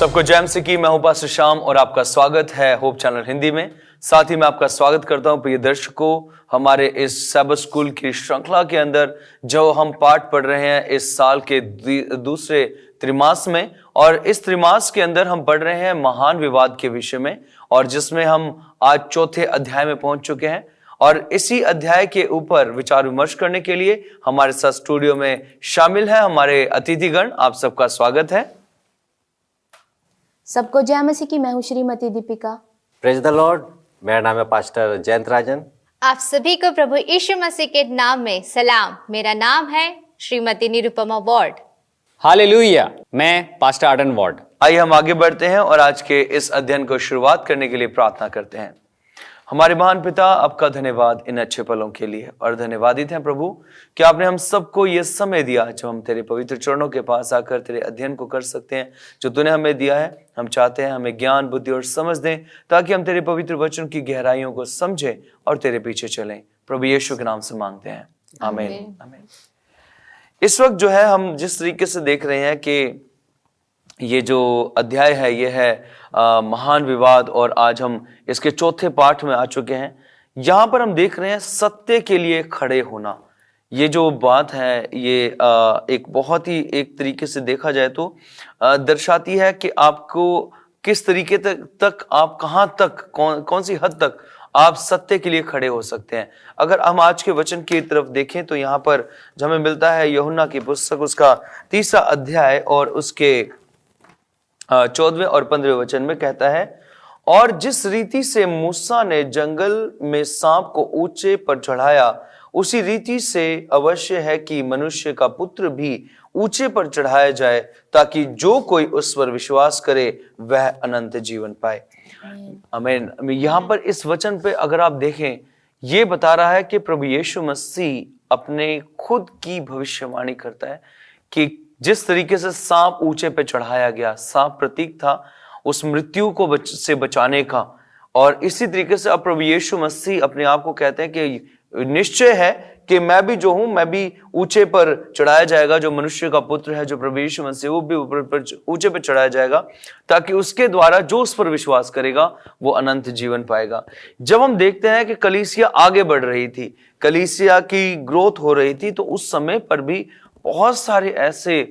सबको जय मसीह की। मैं हूं पास्टर श्याम और आपका स्वागत है होप चैनल हिंदी में। साथ ही मैं आपका स्वागत करता हूं प्रिय दर्शकों, हमारे इस सैबत स्कूल की श्रृंखला के अंदर जो हम पाठ पढ़ रहे हैं इस साल के दूसरे त्रिमास में। और इस त्रिमास के अंदर हम पढ़ रहे हैं महान विवाद के विषय में, और जिसमें हम आज चौथे अध्याय में पहुंच चुके हैं। और इसी अध्याय के ऊपर विचार विमर्श करने के लिए हमारे साथ स्टूडियो में शामिल है हमारे अतिथिगण। आप सबका स्वागत है। सबको जय मसीह की। मैं हूँ Shrimati Deepika. Praise the Lord. मेरा नाम है पास्टर जयंत राजन। आप सभी को प्रभु यीशु मसीह के नाम में सलाम। मेरा नाम है श्रीमती निरुपमा वार्ड। हालेलुया। मैं पास्टर आर्डन वार्ड। आइए हम आगे बढ़ते हैं और आज के इस अध्ययन को शुरुआत करने के लिए प्रार्थना करते हैं। हमारे महान पिता, आपका धन्यवाद इन अच्छे पलों के लिए, और धन्यवादित हैं प्रभु कि आपने हम सबको ये समय दिया जब हम तेरे पवित्र चरणों के पास आकर तेरे अध्ययन को कर सकते हैं जो तूने हमें दिया है। हम चाहते हैं हमें ज्ञान, बुद्धि और समझ दें ताकि हम तेरे पवित्र वचन की गहराइयों को समझें और तेरे पीछे चलें। प्रभु यीशु के नाम से मांगते हैं, आमीन आमीन। इस वक्त जो है हम जिस तरीके से देख रहे हैं कि ये जो अध्याय है ये है महान विवाद, और आज हम इसके चौथे पाठ में आ चुके हैं। यहाँ पर हम देख रहे हैं सत्य के लिए खड़े होना। ये जो बात है ये एक बहुत ही, एक तरीके से देखा जाए तो दर्शाती है कि आपको किस तरीके तक आप कहाँ तक, कौन सी हद तक आप सत्य के लिए खड़े हो सकते हैं। अगर हम आज के वचन की तरफ देखें तो यहाँ पर जो हमें मिलता है यूहन्ना की पुस्तक उसका 3रा अध्याय और उसके 14वें और 15वें वचन में कहता है, और जिस रीति से मूसा ने जंगल में सांप को ऊंचे पर चढ़ाया, उसी रीति से अवश्य है कि मनुष्य का पुत्र भी ऊंचे पर चढ़ाया जाए, ताकि जो कोई उस पर विश्वास करे वह अनंत जीवन पाए। आमीन। यहाँ पर इस वचन पे अगर आप देखें, ये बता रहा है कि प्रभु यीशु मसीह अपने खुद की भविष्यवाणी करता है कि जिस तरीके से सांप ऊंचे पे चढ़ाया गया, सांप प्रतीक था उस मृत्यु को से बचाने का, और इसी तरीके से अब प्रभु यीशु मसीह अपने आप को कहते हैं कि निश्चय है कि मैं भी जो हूं, मैं भी ऊंचे पर चढ़ाया जाएगा। जो मनुष्य का पुत्र है, जो प्रभु यीशु मसीह, वो भी ऊंचे पर चढ़ाया जाएगा, ताकि उसके द्वारा जो उस पर विश्वास करेगा वो अनंत जीवन पाएगा। जब हम देखते हैं कि कलीसिया आगे बढ़ रही थी, कलीसिया की ग्रोथ हो रही थी, तो उस समय पर भी बहुत सारे ऐसे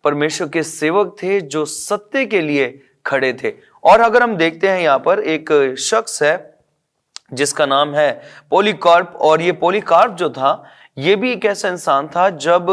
परमेश्वर के सेवक थे जो सत्य के लिए खड़े थे। और अगर हम देखते हैं यहाँ पर एक शख्स है जिसका नाम है पॉलीकार्प, और ये पॉलीकार्प जो था ये भी एक ऐसा इंसान था जब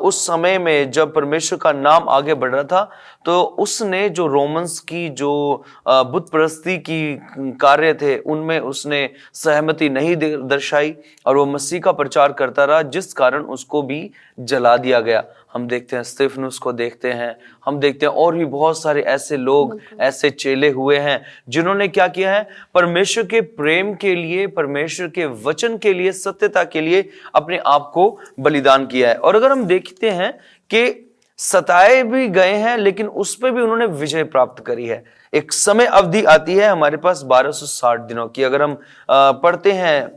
उस समय में जब परमेश्वर का नाम आगे बढ़ रहा था, तो उसने जो रोमन्स की जो बुत परस्ती की कार्य थे उनमें उसने सहमति नहीं दर्शाई, और वो मसीह का प्रचार करता रहा, जिस कारण उसको भी जला दिया गया। हम देखते हैं स्तिफनुस को देखते हैं, हम देखते हैं और भी बहुत सारे ऐसे लोग, ऐसे चेले हुए हैं जिन्होंने क्या किया है, परमेश्वर के प्रेम के लिए, परमेश्वर के वचन के लिए, सत्यता के लिए अपने आप को बलिदान किया है। और अगर हम देखते हैं कि सताए भी गए हैं लेकिन उस पर भी उन्होंने विजय प्राप्त करी है। एक समय अवधि आती है हमारे पास 1260 दिनों की। अगर हम पढ़ते हैं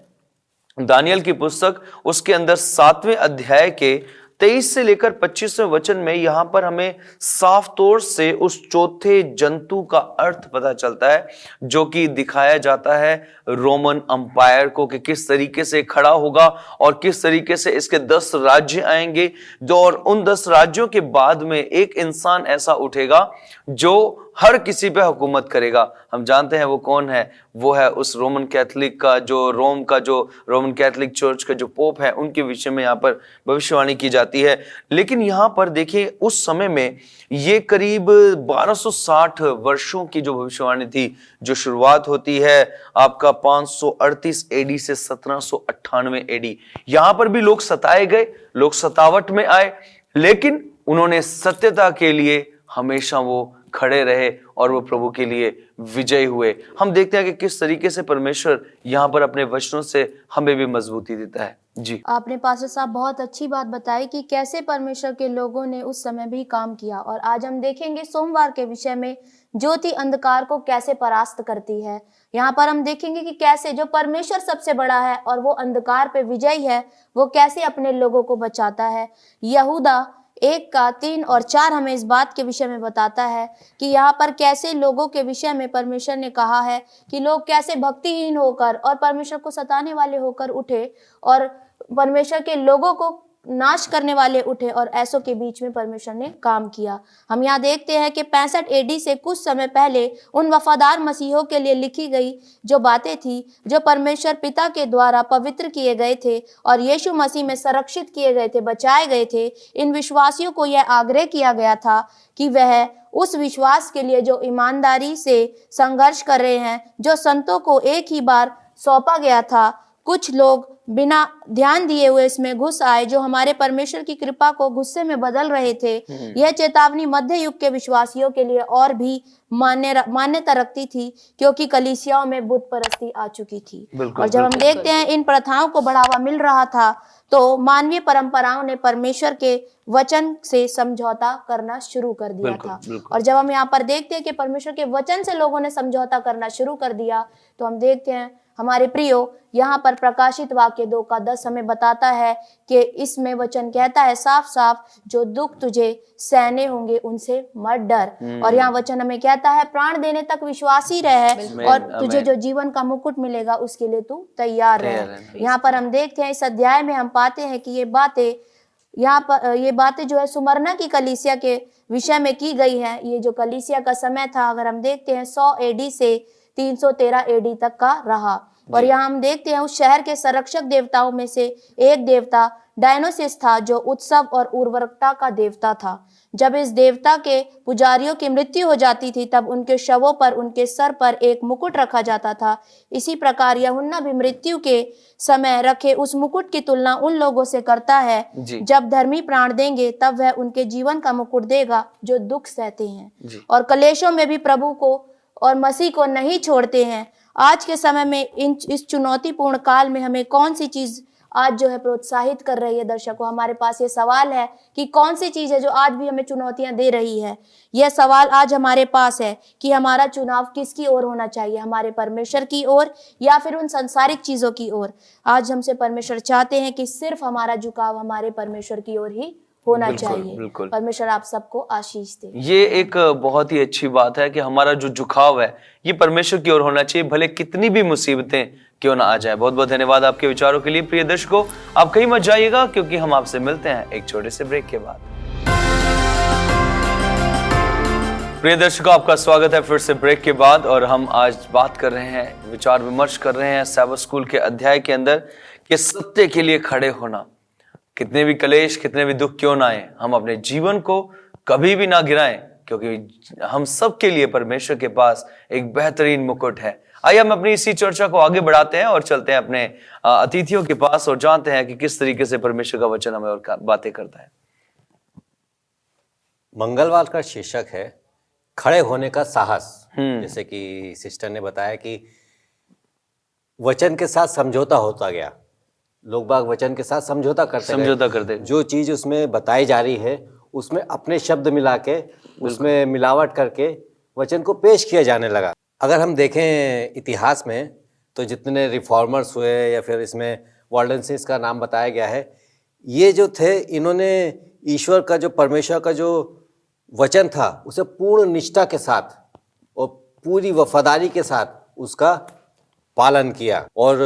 दानियल की पुस्तक, उसके अंदर 7वें अध्याय के 23 से लेकर 25वें वचन में यहां पर हमें साफ तौर से उस चौथे जंतु का अर्थ पता चलता है, जो कि दिखाया जाता है रोमन अंपायर को, कि किस तरीके से खड़ा होगा और किस तरीके से इसके 10 राज्य आएंगे, और उन 10 राज्यों के बाद में एक इंसान ऐसा उठेगा जो हर किसी पे हुकूमत करेगा। हम जानते हैं वो कौन है, वो है उस रोमन कैथोलिक का, जो रोमन कैथोलिक चर्च का जो पोप है, उनके विषय में यहाँ पर भविष्यवाणी की जाती है। लेकिन यहाँ पर देखिए उस समय में ये करीब 1260 वर्षों की जो भविष्यवाणी थी, जो शुरुआत होती है आपका 538 एडी से 1798 एडी। यहाँ पर भी लोग सताए गए, लोग सतावट में आए, लेकिन उन्होंने सत्यता के लिए हमेशा वो खड़े रहे और वो प्रभु के लिए विजयी हुए। हम देखते हैं कि किस तरीके से परमेश्वर यहाँ पर अपने वचनों से हमें भी मजबूती देता है। जी, आपने पास्टर साहब बहुत अच्छी बात बताई कि कैसे परमेश्वर के लोगों ने उस समय भी काम किया। और आज हम देखेंगे सोमवार के विषय में ज्योति अंधकार को कैसे परास्त करती है। यहाँ पर हम देखेंगे कि कैसे जो परमेश्वर सबसे बड़ा है और वो अंधकार पे विजयी है, वो कैसे अपने लोगों को बचाता है। यहूदा 1 का 3 और 4 हमें इस बात के विषय में बताता है कि यहाँ पर कैसे लोगों के विषय में परमेश्वर ने कहा है कि लोग कैसे भक्तिहीन होकर और परमेश्वर को सताने वाले होकर उठे और परमेश्वर के लोगों को नाश करने वाले उठे और ऐसों के बीच में परमेश्वर ने काम किया। हम यहाँ देखते हैं कि 65 एडी से कुछ समय पहले उन वफादार मसीहों के लिए लिखी गई जो बातें थी, जो परमेश्वर पिता के द्वारा पवित्र किए गए थे और यीशु मसीह में संरक्षित किए गए थे, बचाए गए थे। इन विश्वासियों को यह आग्रह किया गया था कि वह उस विश्वास के लिए जो ईमानदारी से संघर्ष कर रहे हैं, जो संतों को एक ही बार सौंपा गया था, कुछ लोग बिना ध्यान दिए हुए इसमें घुस आए जो हमारे परमेश्वर की कृपा को गुस्से में बदल रहे थे। यह चेतावनी मध्य युग के विश्वासियों के लिए और भी मान्यता रखती थी, क्योंकि कलीसियाओं में बुत परस्ती आ चुकी थी। और जब हम देखते हैं इन प्रथाओं को बढ़ावा मिल रहा था, तो मानवीय परंपराओं ने परमेश्वर के वचन से समझौता करना शुरू कर दिया था। और जब हम यहाँ पर देखते हैं कि परमेश्वर के वचन से लोगों ने समझौता करना शुरू कर दिया, तो हम देखते हैं हमारे प्रियो, यहाँ पर प्रकाशित वाक्य 2 का 10 हमें बताता है कि इसमें वचन कहता है साफ साफ, जो दुख तुझे सहने होंगे उनसे मत डर। और यहाँ वचन हमें कहता है प्राण देने तक विश्वासी रहे और तुझे जो जीवन का मुकुट मिलेगा उसके लिए तू तैयार रहे। यहाँ पर हम देखते हैं इस अध्याय में हम पाते हैं कि ये बातें जो है सुमरना की कलीसिया के विषय में की गई है। ये जो कलीसिया का समय था, अगर हम देखते हैं 100 एडी से 313 एडी तक का रहा। और यहाँ हम देखते हैं उस शहर के संरक्षक देवताओं में से एक देवता डायनोसिस था, जो उत्सव और उर्वरकता का देवता था। जब इस देवता के पुजारियों की मृत्यु हो जाती थी, तब उनके शवों पर उनके सर पर एक मुकुट रखा जाता था। इसी प्रकार यूहन्ना भी मृत्यु के समय रखे उस मुकुट की तुलना उन लोगों से करता है, जब धर्मी प्राण देंगे तब वह उनके जीवन का मुकुट देगा जो दुख सहते हैं और कलेशों में भी प्रभु को और मसीह को नहीं छोड़ते हैं। आज के समय में इस चुनौतीपूर्ण काल में हमें कौन सी चीज आज जो है प्रोत्साहित कर रही है? दर्शकों, हमारे पास ये सवाल है कि कौन सी चीज है जो आज भी हमें चुनौतियां दे रही है। यह सवाल आज हमारे पास है कि हमारा चुनाव किसकी ओर होना चाहिए, हमारे परमेश्वर की ओर या फिर उन सांसारिक चीजों की ओर। आज हमसे परमेश्वर चाहते हैं कि सिर्फ हमारा झुकाव हमारे परमेश्वर की ओर ही होना चाहिए। परमेश्वर आप सबको आशीष दे। ये एक बहुत ही अच्छी बात है कि हमारा जो झुकाव है ये परमेश्वर की ओर होना चाहिए, भले कितनी भी मुसीबतें क्यों ना आ जाए। बहुत बहुत धन्यवाद आपके विचारों के लिए। प्रिय दर्शकों, आप कहीं मत जाइएगा, क्योंकि हम आपसे मिलते हैं एक छोटे से ब्रेक के बाद। प्रिय दर्शकों, आपका स्वागत है फिर से ब्रेक के बाद। और हम आज बात कर रहे हैं, विचार विमर्श कर रहे हैं सैबत स्कूल के अध्याय के अंदर कि सत्य के लिए खड़े होना। कितने भी कलेश, कितने भी दुख क्यों ना आए, हम अपने जीवन को कभी भी ना गिराएं, क्योंकि हम सब के लिए परमेश्वर के पास एक बेहतरीन मुकुट है। आइए हम अपनी इसी चर्चा को आगे बढ़ाते हैं और चलते हैं अपने अतिथियों के पास और जानते हैं कि किस तरीके से परमेश्वर का वचन हमें और बातें करता है। मंगलवार का शीर्षक है खड़े होने का साहस। जैसे कि सिस्टर ने बताया कि वचन के साथ समझौता होता गया, लोग बाग वचन के साथ समझौता करते जो चीज उसमें बताई जा रही है उसमें अपने शब्द मिला के, उसमें मिलावट करके वचन को पेश किया जाने लगा। अगर हम देखें इतिहास में, तो जितने रिफॉर्मर्स हुए या फिर इसमें वॉल्डेंसिस का नाम बताया गया है, ये जो थे, इन्होंने ईश्वर का, जो परमेश्वर का जो वचन था, उसे पूर्ण निष्ठा के साथ और पूरी वफादारी के साथ उसका पालन किया और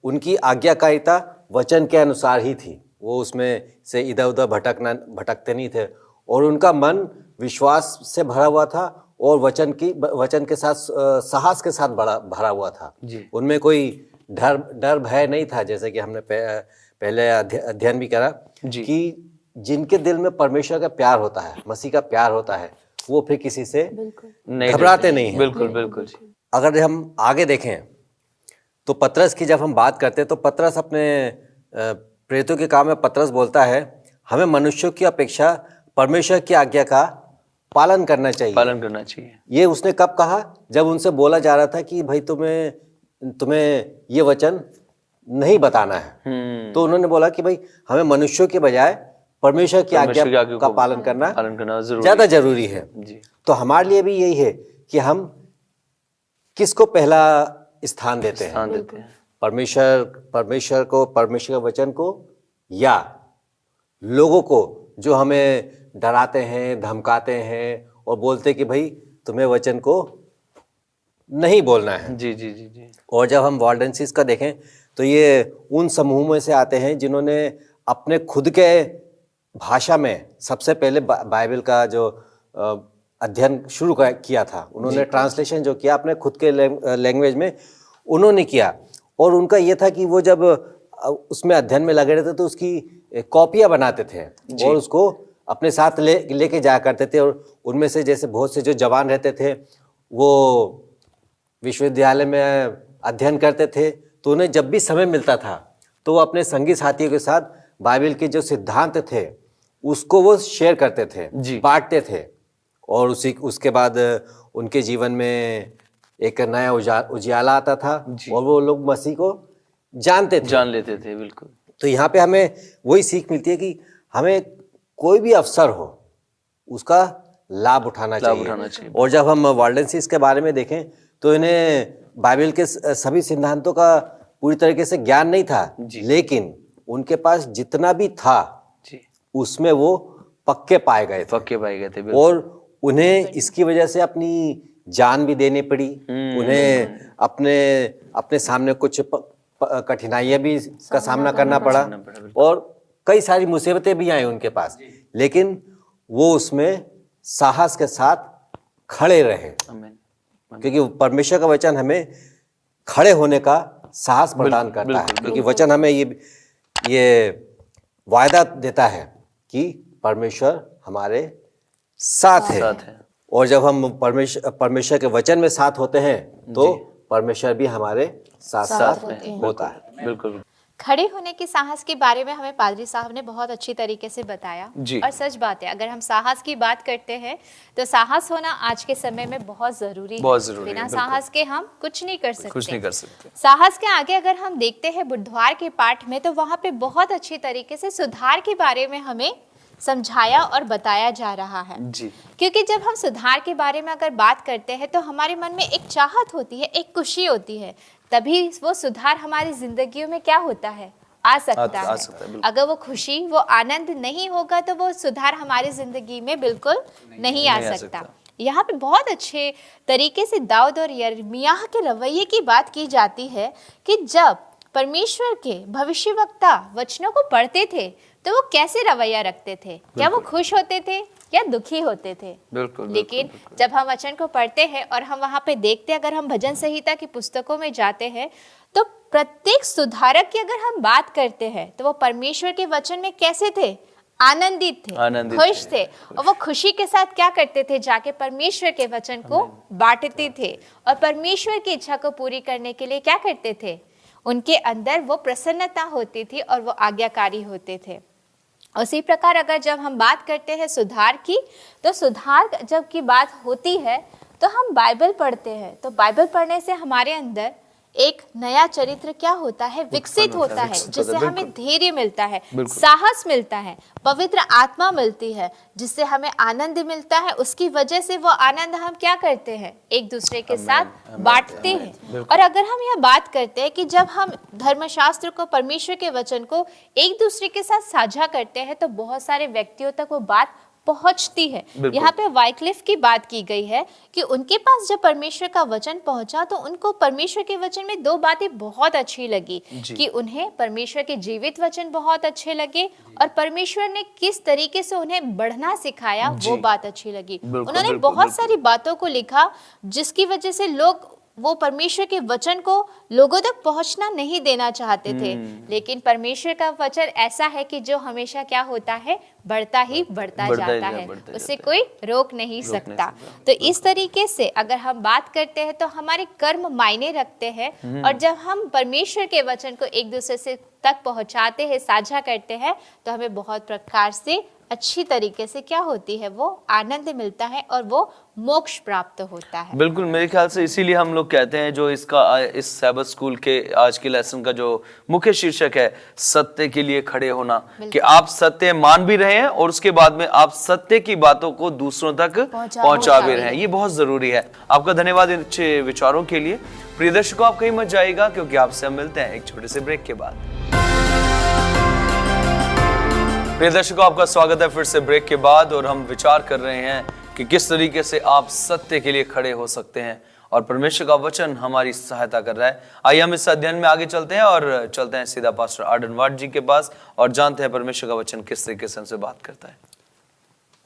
उनकी आज्ञाकारिता वचन के अनुसार ही थी। वो उसमें से इधर उधर भटकते नहीं थे और उनका मन विश्वास से भरा हुआ था और वचन के साथ साहस के साथ भरा हुआ था। उनमें कोई डर भय नहीं था। जैसे कि हमने पहले अध्ययन भी करा कि जिनके दिल में परमेश्वर का प्यार होता है, मसीह का प्यार होता है, वो फिर किसी से घबराते नहीं है। बिल्कुल। अगर हम आगे देखें तो पतरस की जब हम बात करते हैं, तो पतरस अपने प्रेरितों के काम में पतरस बोलता है, हमें मनुष्यों की अपेक्षा परमेश्वर की आज्ञा का पालन करना चाहिए। ये उसने कब कहा? जब उनसे बोला जा रहा था कि भाई तुम्हें ये वचन नहीं बताना है। तो उन्होंने बोला कि भाई हमें मनुष्यों के बजाय परमेश्वर की आज्ञा का पालन करना ज्यादा जरूरी है। तो हमारे लिए भी यही है कि हम किसको पहला स्थान देते हैं, परमेश्वर को, परमेश्वर के वचन को, या लोगों को जो हमें डराते हैं, धमकाते हैं और बोलते कि भाई तुम्हें वचन को नहीं बोलना है। जी जी जी जी। और जब हम वॉल्डेंसिस का देखें तो ये उन समूह में से आते हैं जिन्होंने अपने खुद के भाषा में सबसे पहले बाइबल का जो अध्ययन शुरू किया था, उन्होंने ट्रांसलेशन जो किया अपने खुद के लैंग्वेज में उन्होंने किया। और उनका ये था कि वो जब उसमें अध्ययन में लगे रहते तो उसकी कॉपियाँ बनाते थे और उसको अपने साथ लेके जाया करते थे। और उनमें से जैसे बहुत से जो जवान रहते थे वो विश्वविद्यालय में अध्ययन करते थे, तो उन्हें जब भी समय मिलता था तो वो अपने संगी साथियों के साथ बाइबल के जो सिद्धांत थे उसको वो शेयर करते थे, बांटते थे। और उसके बाद उनके जीवन में एक नया उजियाला आता था और वो लोग मसीह को जान लेते थे। बिल्कुल। तो यहाँ पे हमें वही सीख मिलती है कि हमें कोई भी अवसर हो उसका लाभ उठाना चाहिए। और जब हम वॉल्डेंसिस के बारे में देखें तो इन्हें बाइबल के सभी सिद्धांतों का पूरी तरीके से ज्ञान नहीं था, लेकिन उनके पास जितना भी था उसमें वो पक्के पाए गए थे। और उन्हें इसकी वजह से अपनी जान भी देनी पड़ी। उन्हें अपने सामने कुछ कठिनाइयां भी का सामना करना पड़ा और कई सारी मुसीबतें भी आई उनके पास, लेकिन वो उसमें साहस के साथ खड़े रहे। क्योंकि परमेश्वर का वचन हमें खड़े होने का साहस प्रदान करता है। क्योंकि वचन हमें ये वायदा देता है कि परमेश्वर हमारे साथ है। और जब हम परमेश्वर के वचन में साथ होते हैं तो परमेश्वर भी हमारे साथ होता है। बिल्कुल। खड़े होने की साहस के बारे में हमें पादरी साहब ने बहुत अच्छी तरीके से बताया। और सच बात है, अगर हम साहस की बात करते हैं तो साहस होना आज के समय में बहुत जरूरी है। बिना साहस के हम कुछ नहीं कर सकते। साहस के आगे अगर हम देखते हैं बुधवार के पाठ में, तो वहाँ पे बहुत अच्छी तरीके से सुधार के बारे में हमें समझाया और बताया जा रहा है। क्योंकि जब हम सुधार के बारे में अगर बात करते हैं तो हमारे मन में एक चाहत होती है, एक खुशी होती है, तभी वो सुधार हमारी जिंदगियों में क्या होता है, आ सकता है। अगर वो खुशी, वो आनंद नहीं होगा तो वो सुधार हमारी जिंदगी में बिल्कुल नहीं आ सकता। यहाँ पे बहुत अच्छे तरीके से दाऊद और यिर्मयाह के रवैये की बात की जाती है कि जब परमेश्वर के भविष्यवक्ता वचनों को पढ़ते थे तो वो कैसे रवैया रखते थे, क्या वो खुश होते थे या दुखी होते थे। लेकिन जब हम वचन को पढ़ते हैं और हम वहाँ पे देखते हैं, अगर हम भजन संहिता की पुस्तकों में जाते हैं तो प्रत्येक सुधारक की अगर हम बात करते हैं तो वो परमेश्वर के वचन में कैसे थे, आनंदित थे, खुश थे। और वो खुशी के साथ क्या करते थे, जाके परमेश्वर के वचन को बांटते थे और परमेश्वर की इच्छा को पूरी करने के लिए क्या करते थे, उनके अंदर वो प्रसन्नता होती थी और वो आज्ञाकारी होते थे। उसी प्रकार अगर जब हम बात करते हैं सुधार की, तो सुधार जब की बात होती है तो हम बाइबल पढ़ते हैं, तो बाइबल पढ़ने से हमारे अंदर एक नया चरित्र क्या होता है, विकसित होता है, जिससे हमें धैर्य मिलता है, साहस मिलता है, पवित्र आत्मा मिलती है, जिससे हमें आनंद मिलता है। उसकी वजह से वो आनंद हम क्या करते हैं, एक दूसरे के साथ बांटते हैं। और अगर हम यह बात करते हैं कि जब हम धर्मशास्त्र को, परमेश्वर के वचन को एक दूसरे के साथ साझा करते हैं तो बहुत सारे व्यक्तियों तक वो बात पहुंचती है। यहाँ पे वाइक्लिफ की बात की गई है कि उनके पास जब परमेश्वर का वचन पहुंचा तो उनको परमेश्वर के वचन में दो बातें बहुत अच्छी लगी कि उन्हें परमेश्वर के जीवित वचन बहुत अच्छे लगे और परमेश्वर ने किस तरीके से उन्हें बढ़ना सिखाया वो बात अच्छी लगी। उन्होंने बहुत सारी बातों को लिखा जिसकी वजह से लोग वो परमेश्वर के वचन को लोगों तक पहुंचना नहीं देना चाहते थे, लेकिन परमेश्वर का वचन ऐसा है कि जो हमेशा क्या होता है, बढ़ता ही बढ़ता जाता है, उसे कोई रोक नहीं सकता। तो इस तरीके से अगर हम बात करते हैं तो हमारे कर्म मायने रखते हैं और जब हम परमेश्वर के वचन को एक दूसरे से तक पहुंचाते हैं, साझा करते हैं, तो हमें बहुत प्रकार से अच्छी तरीके से क्या होती है, वो आनंद मिलता है और वो मोक्ष प्राप्त होता है। बिल्कुल, मेरे ख्याल से इसीलिए हम लोग कहते हैं, जो इस सैबत स्कूल के आज के लेसन का जो मुख्य शीर्षक है, सत्य के लिए खड़े होना, कि आप सत्य मान भी रहे हैं और उसके बाद में आप सत्य की बातों को दूसरों तक पहुंचा भी रहे हैं। ये बहुत जरूरी है। आपका धन्यवाद इन अच्छे विचारों के लिए। प्रिय दर्शकों, आप कहीं मत जाइएगा क्योंकि आपसे हम मिलते हैं एक छोटे से ब्रेक के बाद। प्रिय दर्शकों, आपका स्वागत है फिर से ब्रेक के बाद। और हम विचार कर रहे हैं कि किस तरीके से आप सत्य के लिए खड़े हो सकते हैं और परमेश्वर का वचन हमारी सहायता कर रहा है। आइए हम इस अध्ययन में आगे चलते हैं और चलते हैं सीधा पास्टर आर्डन वार्ड जी के पास और जानते हैं परमेश्वर का वचन किस तरीके से हमसे बात करता है।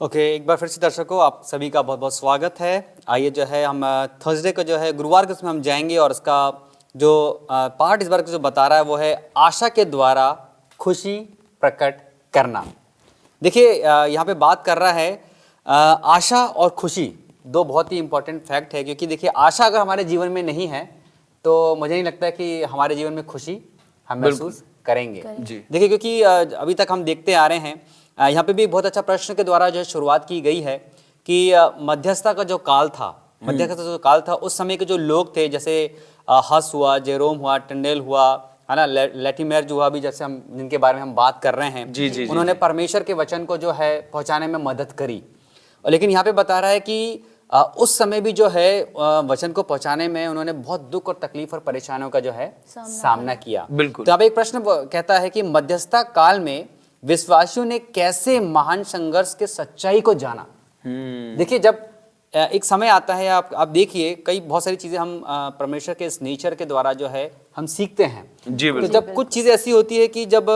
ओके, एक बार फिर से दर्शकों, आप सभी का बहुत बहुत स्वागत है। आइए जो है हम थर्सडे को जो है गुरुवार के उसमें हम जाएंगे और उसका जो पार्ट इस बार जो बता रहा है वो है आशा के द्वारा खुशी प्रकट करना। देखिए यहाँ पे बात कर रहा है आशा और खुशी, दो बहुत ही इंपॉर्टेंट फैक्ट है। क्योंकि देखिए आशा अगर हमारे जीवन में नहीं है तो मुझे नहीं लगता कि हमारे जीवन में खुशी हम महसूस करेंगे। देखिए क्योंकि अभी तक हम देखते आ रहे हैं, यहाँ पे भी बहुत अच्छा प्रश्न के द्वारा जो है शुरुआत की गई है कि मध्यस्थता का जो काल था, मध्यस्थता का जो काल था उस समय के जो लोग थे, जैसे हस हुआ, जेरोम हुआ, टंडेल हुआ, है ना, लैटिमेर जो हुआ भी, जैसे हम जिनके बारे में हम बात कर रहे हैं, जी, उन्होंने परमेश्वर के वचन को जो है पहुंचाने में मदद करी। और लेकिन यहाँ पे बता रहा है कि उस समय भी जो है वचन को पहुंचाने में उन्होंने बहुत दुख और तकलीफ और परेशानियों का जो है सामना किया। बिल्कुल। तो अब एक प्रश्न कहता है कि मध्यस्थता काल में विश्वासियों ने कैसे महान संघर्ष के सच्चाई को जाना। देखिए जब एक समय आता है, आप देखिए कई बहुत सारी चीजें हम परमेश्वर के इस नेचर के द्वारा जो है हम सीखते हैं। जी तो जब कुछ चीजें ऐसी होती है कि जब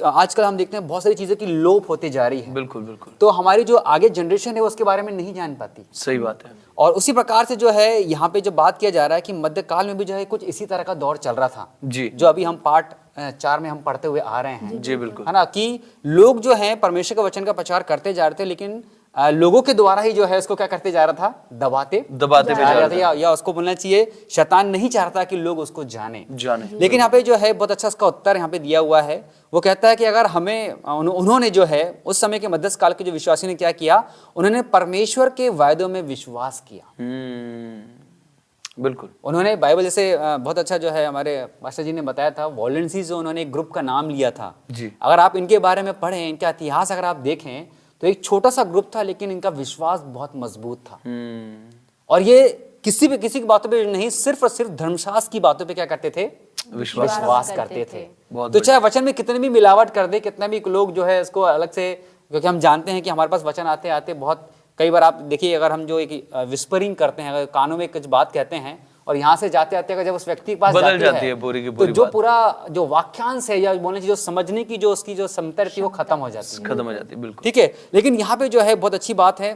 आजकल हम देखते हैं बहुत सारी चीजें की लोप होती जा रही है। बिल्कुल बिल्कुल। तो हमारी जो आगे जनरेशन है वो उसके बारे में नहीं जान पाती। सही बात है। और उसी प्रकार से जो है यहाँ पे जो बात किया जा रहा है कि मध्यकाल में भी जो है कुछ इसी तरह का दौर चल रहा था जी, जो अभी हम पार्ट 4 में हम पढ़ते हुए आ रहे हैं। जी बिल्कुल, है ना, कि लोग जो हैं परमेश्वर का वचन का प्रचार करते जा रहे थे, लेकिन लोगों के द्वारा ही जो है उसको क्या करते जा रहा था, दबाते जा रहा था, या उसको बोलना चाहिए शैतान नहीं चाहता कि लोग उसको जाने। लेकिन यहाँ पे जो है बहुत अच्छा इसका उत्तर यहाँ पे दिया हुआ है। वो कहता है कि अगर हमें उन्होंने जो है उस समय के मध्यस्थ काल के जो विश्वासी ने क्या किया, उन्होंने परमेश्वर के वायदों में विश्वास किया। बिल्कुल। उन्होंने बाइबल जैसे बहुत अच्छा जो है हमारे मास्टर जी ने बताया था, वॉलेंसीज जो उन्होंने एक ग्रुप का नाम लिया था जी। अगर आप इनके बारे में पढ़ें, इनका इतिहास अगर आप देखें तो एक छोटा सा ग्रुप था, लेकिन इनका विश्वास बहुत मजबूत था। और ये किसी की बातों पे नहीं, सिर्फ और सिर्फ धर्मशास्त्र की बातों पे क्या करते थे, विश्वास करते थे। तो चाहे वचन में कितने भी मिलावट कर दे, कितना भी लोग जो है इसको अलग से, क्योंकि हम जानते हैं कि हमारे पास वचन आते आते बहुत कई बार आप देखिए, अगर हम जो एक विस्परिंग करते हैं, अगर कानों में कुछ बात कहते हैं और यहाँ से जाते आते अगर जब उस व्यक्ति के पास बदल जाती है पूरी की पूरी, तो जो पूरा जो वाक्यांश है या बोलने की जो समझने की जो उसकी जो क्षमता रहती है वो खत्म हो जाती है। बिल्कुल ठीक है। लेकिन यहाँ पे जो है बहुत अच्छी बात है,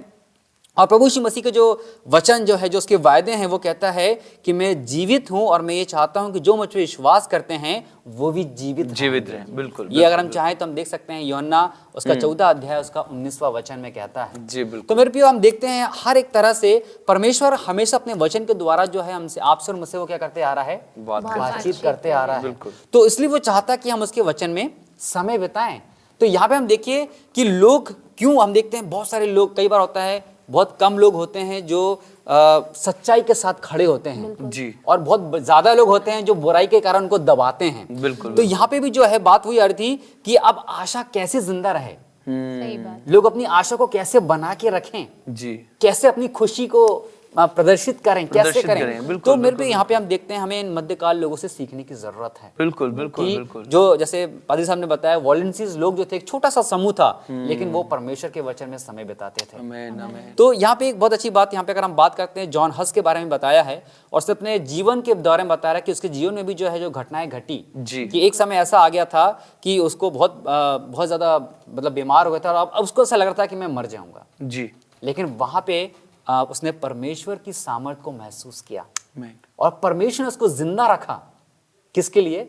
और प्रभु यीशु मसीह के जो वचन जो है, जो उसके वायदे हैं, वो कहता है कि मैं जीवित हूं और मैं ये चाहता हूं कि जो मुझ पे विश्वास करते हैं वो भी जीवित रहें। बिल्कुल। ये अगर हम चाहें तो हम देख सकते हैं, यूहन्ना उसका 14 अध्याय उसका 19वां वचन में कहता है। जी बिल्कुल। तो मेरे प्रियो, हम देखते हैं हर एक तरह से परमेश्वर हमेशा अपने वचन के द्वारा जो है हमसे, आपसे और मुझसे वो क्या करते आ रहा है, बातचीत करते आ रहा है। तो इसलिए वो चाहता कि हम उसके वचन में समय बिताएं। तो यहाँ पे हम देखिए कि लोग क्यों, हम देखते हैं बहुत सारे लोग, कई बार होता है बहुत कम लोग होते हैं जो सच्चाई के साथ खड़े होते हैं जी, और बहुत ज्यादा लोग होते हैं जो बुराई के कारण उनको दबाते हैं। बिल्कुल। तो यहाँ पे भी जो है बात हुई आ रही थी कि अब आशा कैसे जिंदा रहे, सही बात। लोग अपनी आशा को कैसे बना के रखें जी, कैसे अपनी खुशी को प्रदर्शित करें, कैसे करें। तो मेरे पे यहाँ पे हम देखते हैं हमें इन मध्यकाल लोगों से सीखने की जरूरत है। बिल्कुल बिल्कुल बिल्कुल। जो जैसे पादरी साहब ने बताया, वॉलेंसीज लोग जो थे एक छोटा सा समूह था, लेकिन वो परमेश्वर के वचन में समय बिताते थे। तो यहाँ पे एक बहुत अच्छी बात, यहाँ पे अगर हम बात करते हैं, जॉन हस के बारे में बताया है और उसने अपने जीवन के दौरे में बताया कि उसके जीवन में भी जो है जो घटनाएं घटी, कि एक समय ऐसा आ गया था कि उसको बहुत ज्यादा मतलब बीमार हो गया था और अब उसको ऐसा लग रहा था कि मैं मर जाऊंगा जी। लेकिन वहां पे उसने परमेश्वर की सामर्थ को महसूस किया और परमेश्वर ने उसको जिंदा रखा। किसके लिए?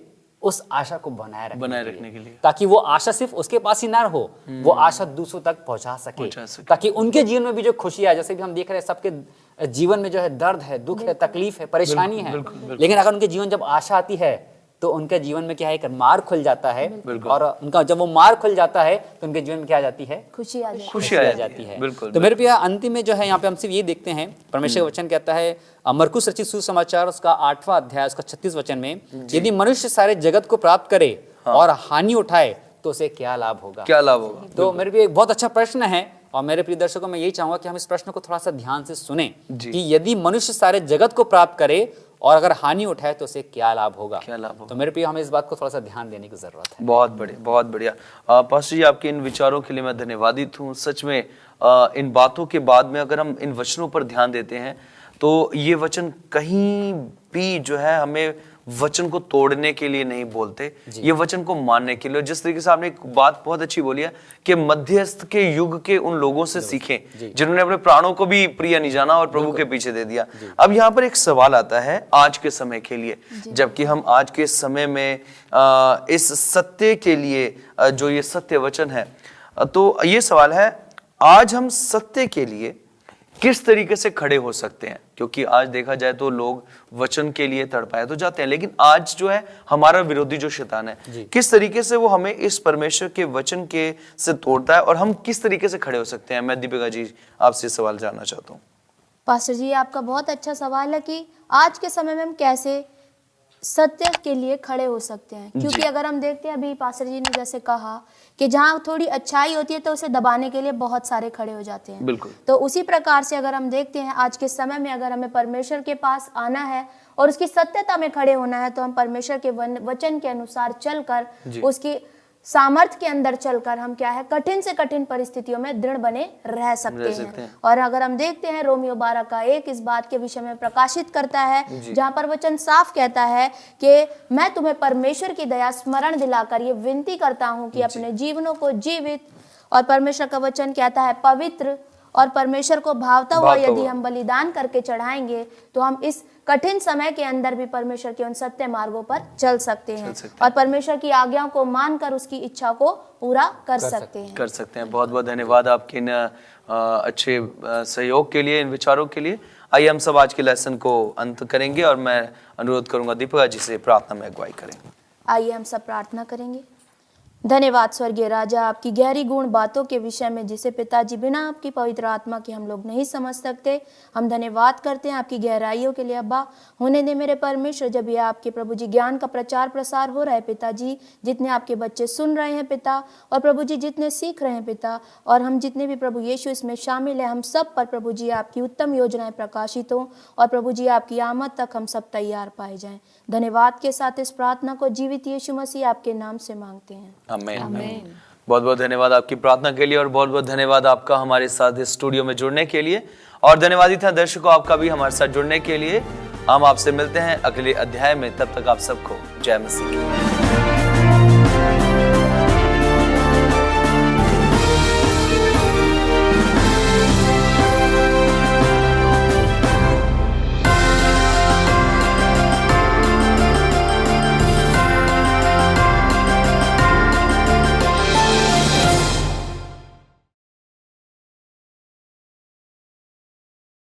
उस आशा को बनाए रखने के लिए, ताकि वो आशा सिर्फ उसके पास ही ना हो, वो आशा दूसरों तक पहुंचा सके, ताकि उनके जीवन में भी जो खुशी है, जैसे भी हम देख रहे हैं सबके जीवन में जो है दर्द है, दुख है, तकलीफ है, परेशानी है, लेकिन अगर उनके जीवन जब आशा आती है तो उनके जीवन में क्या है, एक मार्ग खुल जाता है। और उनका जब वो मार्ग खुल जाता है तो उनके जीवन में क्या आ जाती है, खुशी आ जाती है। तो मेरे प्रिय, अंतिम में जो है यहाँ पे हम सिर्फ ये देखते हैं, परमेश्वर वचन कहता है मरकुस रचित सुसमाचार उसका 8वां अध्याय उसका 36 वचन में, यदि मनुष्य सारे जगत को प्राप्त करे और हानि उठाए तो उसे क्या लाभ होगा, क्या लाभ होगा। तो मेरे प्रिय, एक बहुत अच्छा प्रश्न है और मेरे प्रिय दर्शकों, मैं यही चाहूंगा कि हम इस प्रश्न को थोड़ा सा ध्यान से सुने कि यदि मनुष्य सारे जगत को प्राप्त करे और अगर हानि उठाए तो उसे क्या लाभ होगा। तो मेरे प्रिय, हमें इस बात को थोड़ा सा ध्यान देने की जरूरत है। बहुत बढ़िया, बहुत बढ़िया। पास्टर जी, आपके इन विचारों के लिए मैं धन्यवादित हूँ। सच में इन बातों के बाद में अगर हम इन वचनों पर ध्यान देते हैं तो ये वचन कहीं भी जो है हमें वचन को तोड़ने के लिए नहीं बोलते, ये वचन को मानने के लिए। जिस तरीके से आपने एक बात बहुत अच्छी बोली है कि मध्यस्थ के युग के उन लोगों से सीखें जिन्होंने अपने प्राणों को भी प्रिय नहीं जाना और प्रभु के पीछे दे दिया। अब यहाँ पर एक सवाल आता है आज के समय के लिए, जबकि हम आज के समय में इस सत्य के लिए जो ये सत्य वचन है, तो ये सवाल है आज हम सत्य के लिए किस तरीके से खड़े हो सकते हैं। क्योंकि आज देखा जाए तो लोग वचन के लिए तड़पाए तो जाते हैं, लेकिन आज जो है हमारा विरोधी जो शैतान है, किस तरीके से वो हमें इस परमेश्वर के वचन के से तोड़ता है और हम किस तरीके से खड़े हो सकते हैं। मैं दीपिका जी आपसे सवाल जानना चाहता हूँ। पास्टर जी, आपका बहुत अच्छा सवाल है कि आज के समय में हम कैसे सत्य के लिए खड़े हो सकते हैं। क्योंकि अगर हम देखते हैं, अभी पास्टर जी ने जैसे कहा कि जहाँ थोड़ी अच्छाई होती है तो उसे दबाने के लिए बहुत सारे खड़े हो जाते हैं। बिल्कुल। तो उसी प्रकार से अगर हम देखते हैं आज के समय में अगर हमें परमेश्वर के पास आना है और उसकी सत्यता में खड़े होना है, तो हम परमेश्वर के वचन के अनुसार चलकर उसकी सामर्थ्य के अंदर चलकर हम क्या है कठिन से कठिन परिस्थितियों में दृढ़ बने रह सकते हैं। और अगर हम देखते हैं रोमियो 12:1 इस बात के विषय में प्रकाशित करता है, जहां पर वचन साफ कहता है कि मैं तुम्हें परमेश्वर की दया स्मरण दिलाकर ये विनती करता हूं कि अपने जीवनों को जीवित, और परमेश्वर का वचन कहता है पवित्र और परमेश्वर को भावता हुआ यदि हम बलिदान करके चढ़ाएंगे तो हम इस कठिन समय के अंदर भी परमेश्वर के उन सत्य मार्गों पर चल सकते हैं और परमेश्वर की आज्ञाओं को मानकर उसकी इच्छा को पूरा कर सकते हैं। बहुत बहुत धन्यवाद आपके इन अच्छे सहयोग के लिए, इन विचारों के लिए। आइए हम सब आज के लेसन को अंत करेंगे और मैं अनुरोध करूंगा दीपिका जी से प्रार्थना में अगुवाई करें। आइए हम सब प्रार्थना करेंगे। धन्यवाद स्वर्गीय राजा, आपकी गहरी गुण बातों के विषय में जिसे पिताजी बिना आपकी पवित्र आत्मा के हम लोग नहीं समझ सकते। हम धन्यवाद करते हैं आपकी गहराइयों के लिए। अब्बा, होने दे मेरे परमेश्वर, जब यह आपके प्रभु जी ज्ञान का प्रचार प्रसार हो रहा है पिताजी, जितने आपके बच्चे सुन रहे हैं पिता, और प्रभु जी जितने सीख रहे हैं पिता, और हम जितने भी प्रभु यीशु इसमें शामिल है, हम सब पर प्रभु जी आपकी उत्तम योजनाएं प्रकाशित हो और प्रभु जी आपकी आमद तक हम सब तैयार पाए जाएं। धन्यवाद के साथ इस प्रार्थना को जीवित यीशु मसीह आपके नाम से मांगते हैं, आमीन। बहुत बहुत धन्यवाद आपकी प्रार्थना के लिए और बहुत बहुत धन्यवाद आपका हमारे साथ इस स्टूडियो में जुड़ने के लिए, और धन्यवादित है दर्शकों आपका भी हमारे साथ जुड़ने के लिए। हम आपसे मिलते हैं अगले अध्याय में, तब तक आप सबको जय मसीह।